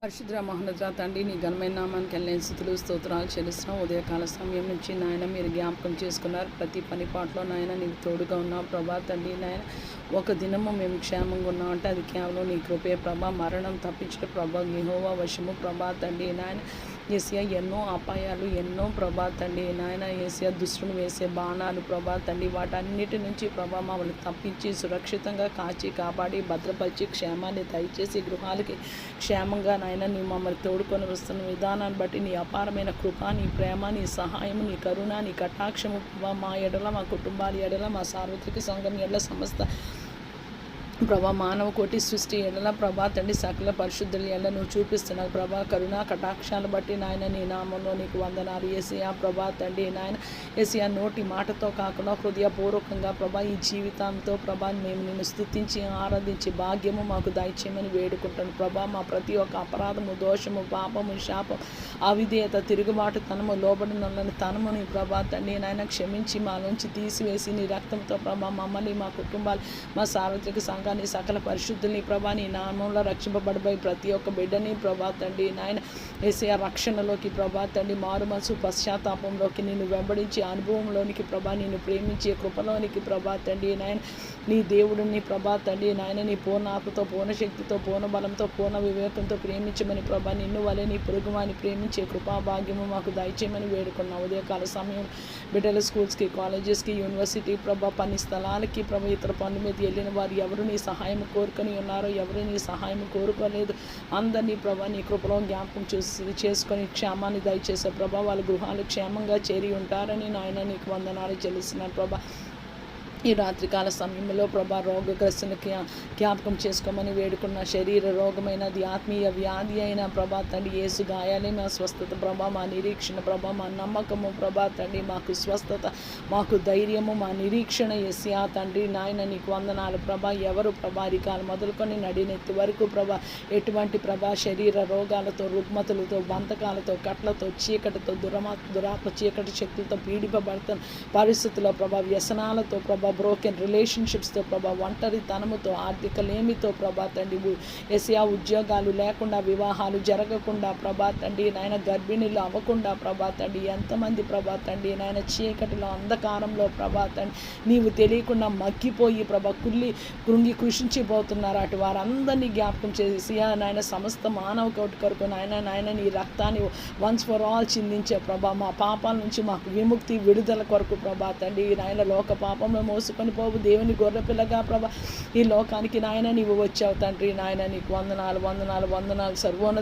పరిశుద్ర మహోన్నత తండ్రి నీ ఘనమైన నామానికి వెళ్ళిన స్థుతులు స్తోత్రాలు చెల్లిస్తున్నాం. ఉదయకాల సమయం నుంచి నాయన మీరు జ్ఞాపకం చేసుకున్నారు. ప్రతి పని పాటలో నాయన నీకు తోడుగా ఉన్నావు ప్రభా. తండ్రి నాయన ఒక దినము మేము క్షేమంగా ఉన్నామంటే అది కేవలం నీ కృపే ప్రభా. మరణం తప్పించిన ప్రభా యెహోవా వశము ప్రభా. తండ్రి నాయన ఏసియా ఎన్నో అపాయాలు ఎన్నో ప్రభా. తండ్రి నాయన ఏసియా దుష్టుని వేసే బాణాలు ప్రభా. తండ్రి వాటన్నిటి నుంచి ప్రభా మమ్మల్ని తప్పించి సురక్షితంగా కాచి కాపాడి భద్రపరిచి క్షేమాన్ని దయచేసి గృహాలకి క్షేమంగా నాయన నీ మమ్మల్ని తోడుకొని వస్తున్న విధానాన్ని బట్టి నీ అపారమైన కృప, నీ ప్రేమ, నీ సహాయము, నీ కరుణ, నీ కటాక్షము మా ఎడల, మా కుటుంబాల ఎడల, మా సార్వత్రిక సంఘం ఎడల, సమస్త ప్రభా మానవ కోటి సృష్టి ఎడల ప్రభా తండ్రి సకల పరిశుద్ధుల ఎడల నువ్వు చూపిస్తున్నావు ప్రభా. కరుణ కటాక్షాలు బట్టి నాయన నీ నామంలో నీకు వందనాలు. ఏసియా ప్రభా తండ్రి నాయన ఏసియా నోటి మాటతో కాకుండా హృదయపూర్వకంగా ప్రభా ఈ జీవితంతో ప్రభా మేము నిన్ను స్తుతించి ఆరాధించి భాగ్యము మాకు దయచేయమని వేడుకుంటాను ప్రభా. మా ప్రతి ఒక్క అపరాధము, దోషము, పాపము, శాపం, అవిధేయత, తిరుగుబాటు తనము, లోబడినని తనముని ప్రభా తండ్రి నాయన క్షమించి మాలోంచి తీసివేసి నీ రక్తంతో ప్రభా మమ్మల్ని, మా కుటుంబాలు, మా సార్వత్రిక సంఘాన్ని, సకల పరిశుద్ధుల్ని ప్రభా నీ నామంలో రక్షింపబడిపోయి ప్రతి ఒక్క బిడ్డని ప్రభా తండ్రి నాయన యేసయ్య రక్షణలోకి ప్రభా తండ్రి మారు మనసు పశ్చాత్తాపంలోకి నిన్ను వెంబడించి అనుభవంలోనికి ప్రభా నిన్ను ప్రేమించే కృపలోనికి ప్రభా తండ్రి నాయన నీ దేవుడిని ప్రభా తండ్రి నాయన నీ పూర్ణ ఆత్మతో, పూర్ణ శక్తితో, పూర్ణ బలంతో, పూర్ణ వివేకంతో ప్రేమించమని ప్రభా నిన్ను వలె నీ పొరుగువాని ప్రేమించే కృపా భాగ్యము మాకు దయచేయమని వేడుకున్నాం. ఉదయకాల సమయం బిడ్డల స్కూల్స్కి, కాలేజెస్కి, యూనివర్సిటీ ప్రభా పని స్థలాలకి ప్రభా ఇతర పనుల మీద వెళ్ళిన వారు ఎవరు నీ సహాయం కోరుకొని ఉన్నారో, ఎవరు నీ సహాయం కోరుకోలేదు అందరినీ ప్రభా నీ కృపలో జ్ఞాపకం చేసుకొని క్షేమాన్ని దయచేసే ప్రభా వాళ్ళ గృహాలు క్షేమంగా చేరి ఉంటారని నాయన నీకు వందనాలు చెల్లిస్తున్నాను ప్రభా. ఈ రాత్రికాల సమయంలో ప్రభా రోగగ్రస్తునికి జ్ఞాపకం చేసుకోమని వేడుకున్న శరీర రోగమైనది, ఆత్మీయ వ్యాధి అయిన ప్రభా తండ్రి యేసు గాయాలే మా స్వస్థత ప్రభా, మా నిరీక్షణ ప్రభా, మా నమ్మకము ప్రభా తండ్రి మాకు స్వస్థత, మాకు ధైర్యము, మా నిరీక్షణ యేసయ్యా తండ్రి నాయన నీకు వందనాలు ప్రభా. ఎవరు ప్రభా అరికాలు మొదలుకొని నడినెత్తి వరకు ప్రభా ఎటువంటి ప్రభా శరీర రోగాలతో, రుగ్మతులతో, బంధకాలతో, కట్లతో, చీకటితో, దురాత్మ చీకటి శక్తులతో పీడిపబడుతున్న పరిస్థితుల్లో ప్రభా, వ్యసనాలతో ప్రభా, బ్రోకెన్ రిలేషన్షిప్స్తో ప్రభా, ఒంటరితనముతో, ఆర్థిక లేమితో ప్రభా తండ్రి యేసయ్యా ఉద్యోగాలు లేకుండా, వివాహాలు జరగకుండా ప్రభా తండ్రి నాయన గర్భిణీలు అవ్వకుండా ప్రభా తండ్రి ఎంతమంది ప్రభా తండ్రి నాయన చీకటిలో అంధకారంలో ప్రభా తండ్రి నీవు తెలియకుండా మగ్గిపోయి ప్రభా కృంగి కృషించిపోతున్నారు. అటు వారందరినీ జ్ఞాపకం చేసి నాయన సమస్త మానవ కోటి కొరకు నాయన నీ రక్తాన్ని వన్స్ ఫర్ ఆల్ చిందించే ప్రభా మా పాపాల నుంచి మాకు విముక్తి, విడుదల కొరకు ప్రభా తండ్రి నాయన లోక పాపంలో మోసుకొని పోవు దేవుని గొర్రెపిల్లగా ప్రభా ఈ లోకానికి నాయన నీవు వచ్చావు తండ్రి నాయన నీకు వందనాలు వందనాలు వందనాలు. సర్వోన్నత